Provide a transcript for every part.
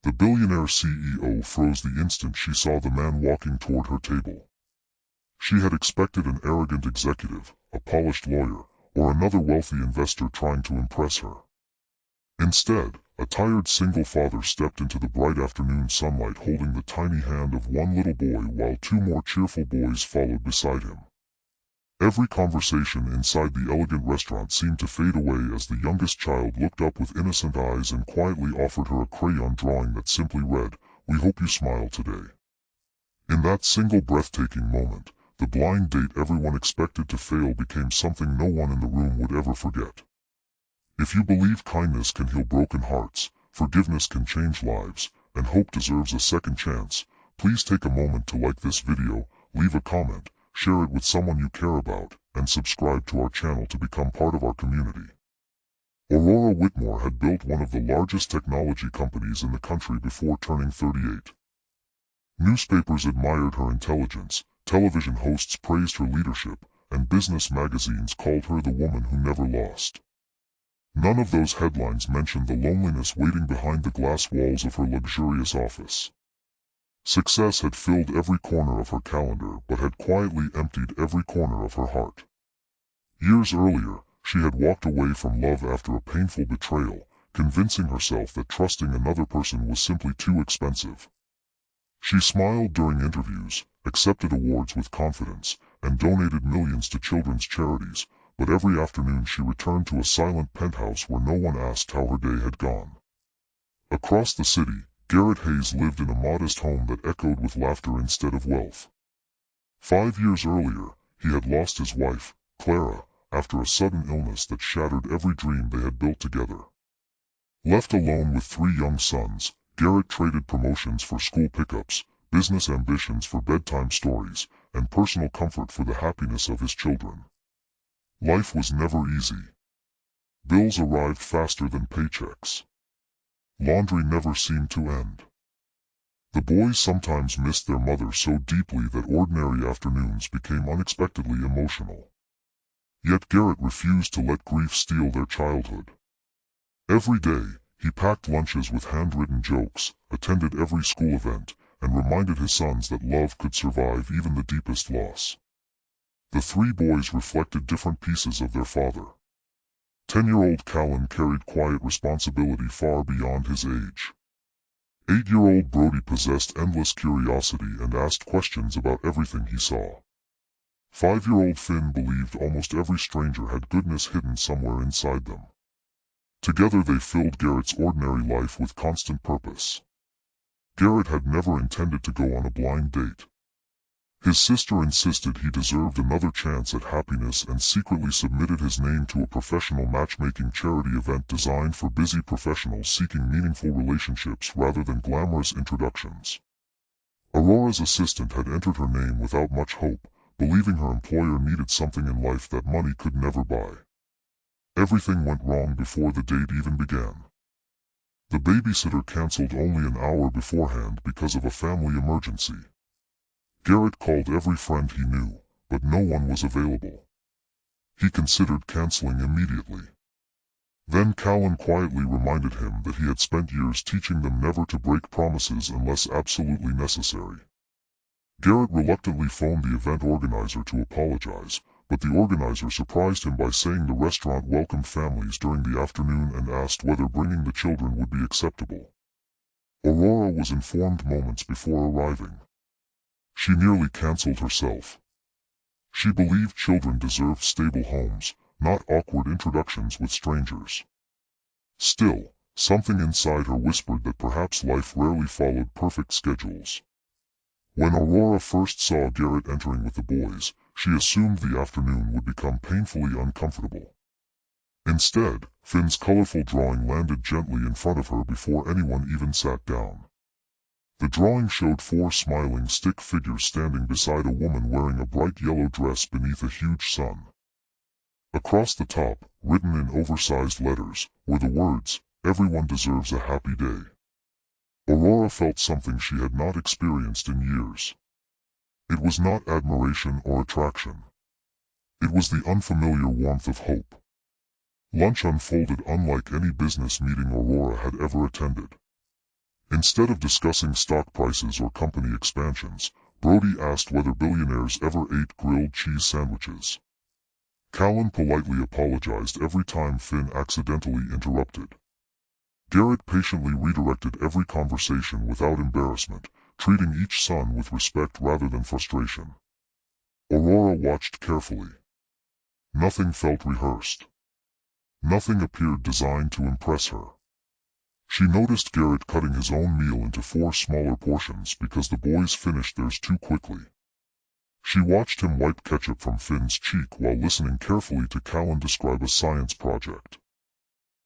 The billionaire CEO froze the instant she saw the man walking toward her table. She had expected an arrogant executive, a polished lawyer, or another wealthy investor trying to impress her. Instead, a tired single father stepped into the bright afternoon sunlight holding the tiny hand of one little boy while two more cheerful boys followed beside him. Every conversation inside the elegant restaurant seemed to fade away as the youngest child looked up with innocent eyes and quietly offered her a crayon drawing that simply read, "We hope you smile today." In that single breathtaking moment, the blind date everyone expected to fail became something no one in the room would ever forget. If you believe kindness can heal broken hearts, forgiveness can change lives, and hope deserves a second chance, please take a moment to like this video, leave a comment, share it with someone you care about, and subscribe to our channel to become part of our community. Aurora Whitmore had built one of the largest technology companies in the country before turning 38. Newspapers admired her intelligence, television hosts praised her leadership, and business magazines called her the woman who never lost. None of those headlines mentioned the loneliness waiting behind the glass walls of her luxurious office. Success had filled every corner of her calendar but had quietly emptied every corner of her heart. Years earlier, she had walked away from love after a painful betrayal, convincing herself that trusting another person was simply too expensive. She smiled during interviews, accepted awards with confidence, and donated millions to children's charities, but every afternoon she returned to a silent penthouse where no one asked how her day had gone. Across the city, Garrett Hayes lived in a modest home that echoed with laughter instead of wealth. 5 years earlier, he had lost his wife, Clara, after a sudden illness that shattered every dream they had built together. Left alone with 3 young sons, Garrett traded promotions for school pickups, business ambitions for bedtime stories, and personal comfort for the happiness of his children. Life was never easy. Bills arrived faster than paychecks. Laundry never seemed to end. The boys sometimes missed their mother so deeply that ordinary afternoons became unexpectedly emotional. Yet Garrett refused to let grief steal their childhood. Every day, he packed lunches with handwritten jokes, attended every school event, and reminded his sons that love could survive even the deepest loss. The 3 boys reflected different pieces of their father. 10-year-old Callan carried quiet responsibility far beyond his age. 8-year-old Brody possessed endless curiosity and asked questions about everything he saw. 5-year-old Finn believed almost every stranger had goodness hidden somewhere inside them. Together they filled Garrett's ordinary life with constant purpose. Garrett had never intended to go on a blind date. His sister insisted he deserved another chance at happiness and secretly submitted his name to a professional matchmaking charity event designed for busy professionals seeking meaningful relationships rather than glamorous introductions. Aurora's assistant had entered her name without much hope, believing her employer needed something in life that money could never buy. Everything went wrong before the date even began. The babysitter canceled only an hour beforehand because of a family emergency. Garrett called every friend he knew, but no one was available. He considered canceling immediately. Then Callan quietly reminded him that he had spent years teaching them never to break promises unless absolutely necessary. Garrett reluctantly phoned the event organizer to apologize, but the organizer surprised him by saying the restaurant welcomed families during the afternoon and asked whether bringing the children would be acceptable. Aurora was informed moments before arriving. She nearly canceled herself. She believed children deserved stable homes, not awkward introductions with strangers. Still, something inside her whispered that perhaps life rarely followed perfect schedules. When Aurora first saw Garrett entering with the boys, she assumed the afternoon would become painfully uncomfortable. Instead, Finn's colorful drawing landed gently in front of her before anyone even sat down. The drawing showed 4 smiling stick figures standing beside a woman wearing a bright yellow dress beneath a huge sun. Across the top, written in oversized letters, were the words, "Everyone deserves a happy day." Aurora felt something she had not experienced in years. It was not admiration or attraction. It was the unfamiliar warmth of hope. Lunch unfolded unlike any business meeting Aurora had ever attended. Instead of discussing stock prices or company expansions, Brody asked whether billionaires ever ate grilled cheese sandwiches. Callan politely apologized every time Finn accidentally interrupted. Garrett patiently redirected every conversation without embarrassment, treating each son with respect rather than frustration. Aurora watched carefully. Nothing felt rehearsed. Nothing appeared designed to impress her. She noticed Garrett cutting his own meal into 4 smaller portions because the boys finished theirs too quickly. She watched him wipe ketchup from Finn's cheek while listening carefully to Callan describe a science project.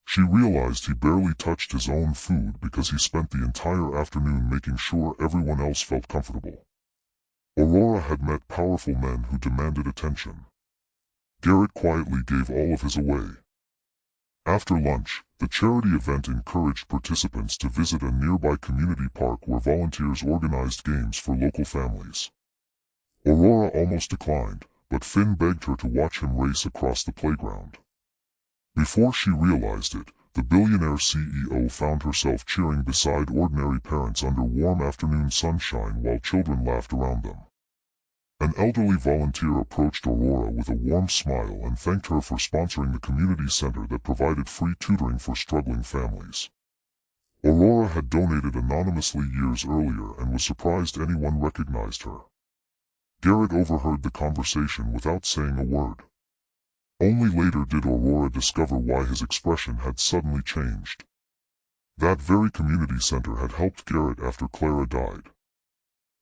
She realized he barely touched his own food because he spent the entire afternoon making sure everyone else felt comfortable. Aurora had met powerful men who demanded attention. Garrett quietly gave all of his away. After lunch, the charity event encouraged participants to visit a nearby community park where volunteers organized games for local families. Aurora almost declined, but Finn begged her to watch him race across the playground. Before she realized it, the billionaire CEO found herself cheering beside ordinary parents under warm afternoon sunshine while children laughed around them. An elderly volunteer approached Aurora with a warm smile and thanked her for sponsoring the community center that provided free tutoring for struggling families. Aurora had donated anonymously years earlier and was surprised anyone recognized her. Garrett overheard the conversation without saying a word. Only later did Aurora discover why his expression had suddenly changed. That very community center had helped Garrett after Clara died.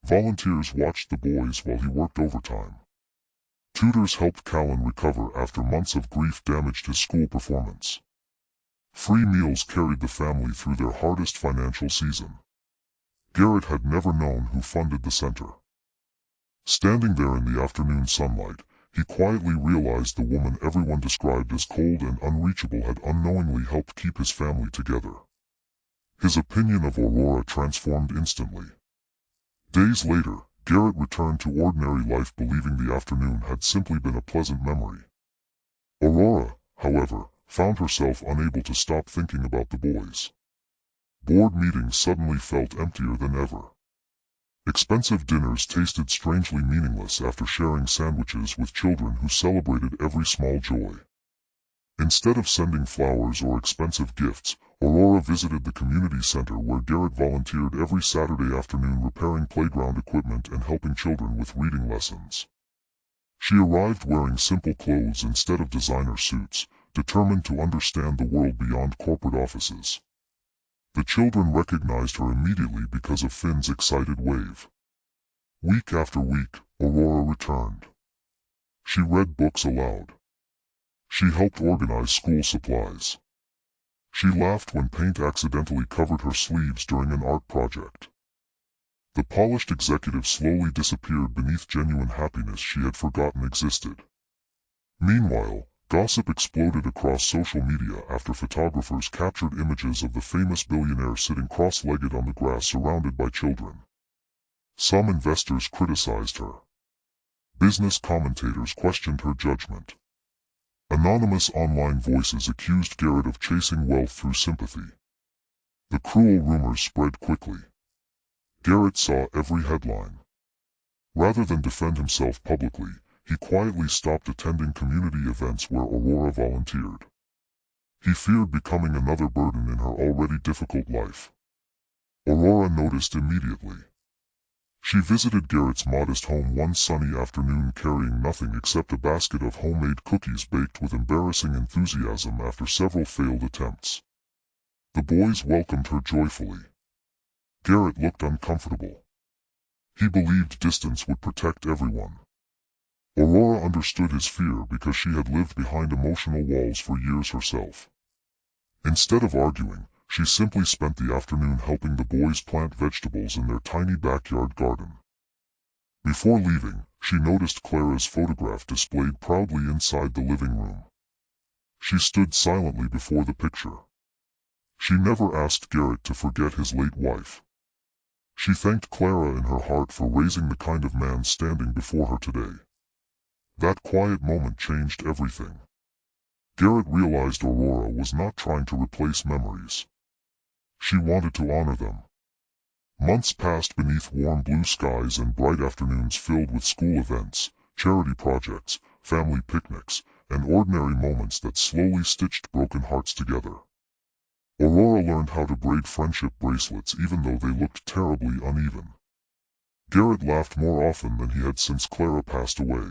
Volunteers watched the boys while he worked overtime. Tutors helped Callan recover after months of grief damaged his school performance. Free meals carried the family through their hardest financial season. Garrett had never known who funded the center. Standing there in the afternoon sunlight, he quietly realized the woman everyone described as cold and unreachable had unknowingly helped keep his family together. His opinion of Aurora transformed instantly. Days later, Garrett returned to ordinary life believing the afternoon had simply been a pleasant memory. Aurora, however, found herself unable to stop thinking about the boys. Board meetings suddenly felt emptier than ever. Expensive dinners tasted strangely meaningless after sharing sandwiches with children who celebrated every small joy. Instead of sending flowers or expensive gifts, Aurora visited the community center where Garrett volunteered every Saturday afternoon repairing playground equipment and helping children with reading lessons. She arrived wearing simple clothes instead of designer suits, determined to understand the world beyond corporate offices. The children recognized her immediately because of Finn's excited wave. Week after week, Aurora returned. She read books aloud. She helped organize school supplies. She laughed when paint accidentally covered her sleeves during an art project. The polished executive slowly disappeared beneath genuine happiness she had forgotten existed. Meanwhile, gossip exploded across social media after photographers captured images of the famous billionaire sitting cross-legged on the grass surrounded by children. Some investors criticized her. Business commentators questioned her judgment. Anonymous online voices accused Garrett of chasing wealth through sympathy. The cruel rumors spread quickly. Garrett saw every headline. Rather than defend himself publicly, he quietly stopped attending community events where Aurora volunteered. He feared becoming another burden in her already difficult life. Aurora noticed immediately. She visited Garrett's modest home one sunny afternoon carrying nothing except a basket of homemade cookies baked with embarrassing enthusiasm after several failed attempts. The boys welcomed her joyfully. Garrett looked uncomfortable. He believed distance would protect everyone. Aurora understood his fear because she had lived behind emotional walls for years herself. Instead of arguing, she simply spent the afternoon helping the boys plant vegetables in their tiny backyard garden. Before leaving, she noticed Clara's photograph displayed proudly inside the living room. She stood silently before the picture. She never asked Garrett to forget his late wife. She thanked Clara in her heart for raising the kind of man standing before her today. That quiet moment changed everything. Garrett realized Aurora was not trying to replace memories. She wanted to honor them. Months passed beneath warm blue skies and bright afternoons filled with school events, charity projects, family picnics, and ordinary moments that slowly stitched broken hearts together. Aurora learned how to braid friendship bracelets even though they looked terribly uneven. Garrett laughed more often than he had since Clara passed away.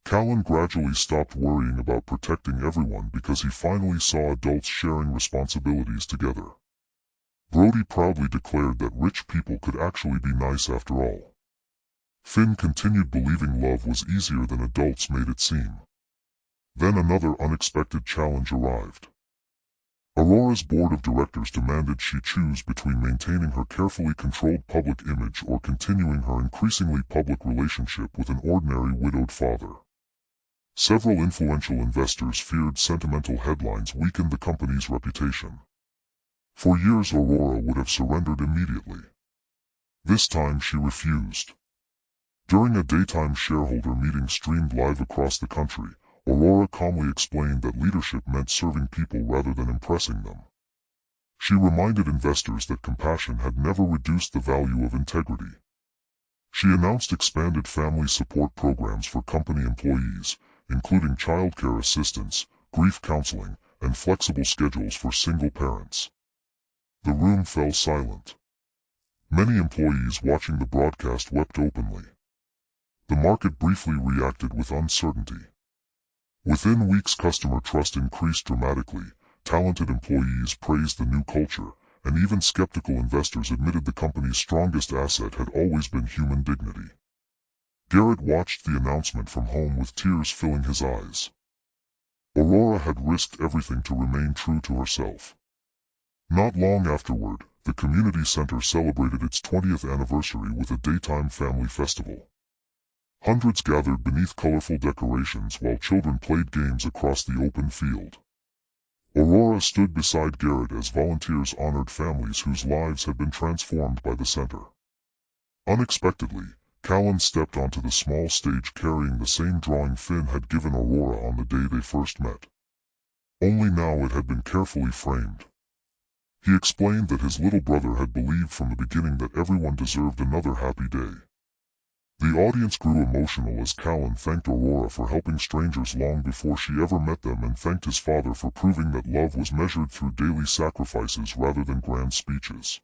Callan gradually stopped worrying about protecting everyone because he finally saw adults sharing responsibilities together. Brody proudly declared that rich people could actually be nice after all. Finn continued believing love was easier than adults made it seem. Then another unexpected challenge arrived. Aurora's board of directors demanded she choose between maintaining her carefully controlled public image or continuing her increasingly public relationship with an ordinary widowed father. Several influential investors feared sentimental headlines weakened the company's reputation. For years Aurora would have surrendered immediately. This time she refused. During a daytime shareholder meeting streamed live across the country, Aurora calmly explained that leadership meant serving people rather than impressing them. She reminded investors that compassion had never reduced the value of integrity. She announced expanded family support programs for company employees, including childcare assistance, grief counseling, and flexible schedules for single parents. The room fell silent. Many employees watching the broadcast wept openly. The market briefly reacted with uncertainty. Within weeks customer trust increased dramatically, talented employees praised the new culture, and even skeptical investors admitted the company's strongest asset had always been human dignity. Garrett watched the announcement from home with tears filling his eyes. Aurora had risked everything to remain true to herself. Not long afterward, the community center celebrated its 20th anniversary with a daytime family festival. Hundreds gathered beneath colorful decorations while children played games across the open field. Aurora stood beside Garrett as volunteers honored families whose lives had been transformed by the center. Unexpectedly, Callan stepped onto the small stage carrying the same drawing Finn had given Aurora on the day they first met. Only now it had been carefully framed. He explained that his little brother had believed from the beginning that everyone deserved another happy day. The audience grew emotional as Callan thanked Aurora for helping strangers long before she ever met them and thanked his father for proving that love was measured through daily sacrifices rather than grand speeches.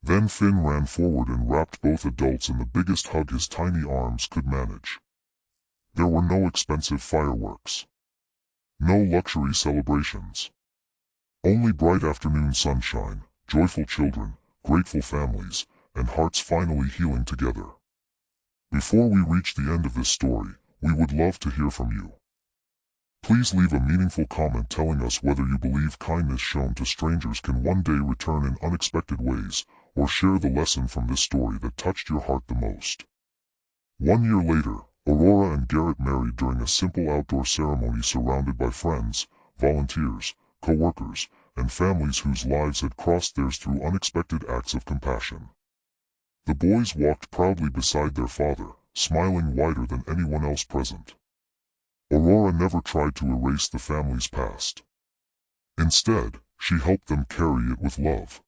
Then Finn ran forward and wrapped both adults in the biggest hug his tiny arms could manage. There were no expensive fireworks. No luxury celebrations. Only bright afternoon sunshine, joyful children, grateful families, and hearts finally healing together. Before we reach the end of this story, we would love to hear from you. Please leave a meaningful comment telling us whether you believe kindness shown to strangers can one day return in unexpected ways, or share the lesson from this story that touched your heart the most. 1 year later, Aurora and Garrett married during a simple outdoor ceremony surrounded by friends, volunteers, co-workers, and families whose lives had crossed theirs through unexpected acts of compassion. The boys walked proudly beside their father, smiling wider than anyone else present. Aurora never tried to erase the family's past. Instead, she helped them carry it with love.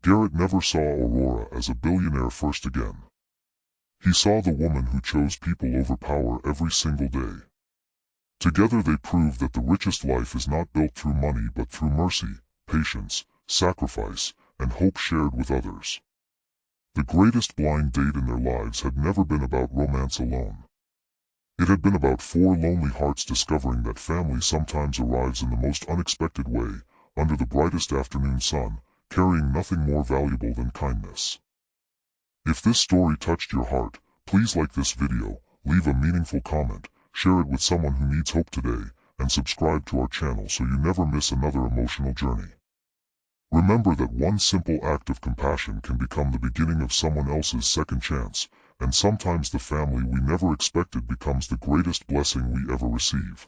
Garrett never saw Aurora as a billionaire first again. He saw the woman who chose people over power every single day. Together they proved that the richest life is not built through money but through mercy, patience, sacrifice, and hope shared with others. The greatest blind date in their lives had never been about romance alone. It had been about 4 lonely hearts discovering that family sometimes arrives in the most unexpected way, under the brightest afternoon sun, carrying nothing more valuable than kindness. If this story touched your heart, please like this video, leave a meaningful comment, share it with someone who needs hope today, and subscribe to our channel so you never miss another emotional journey. Remember that one simple act of compassion can become the beginning of someone else's second chance, and sometimes the family we never expected becomes the greatest blessing we ever receive.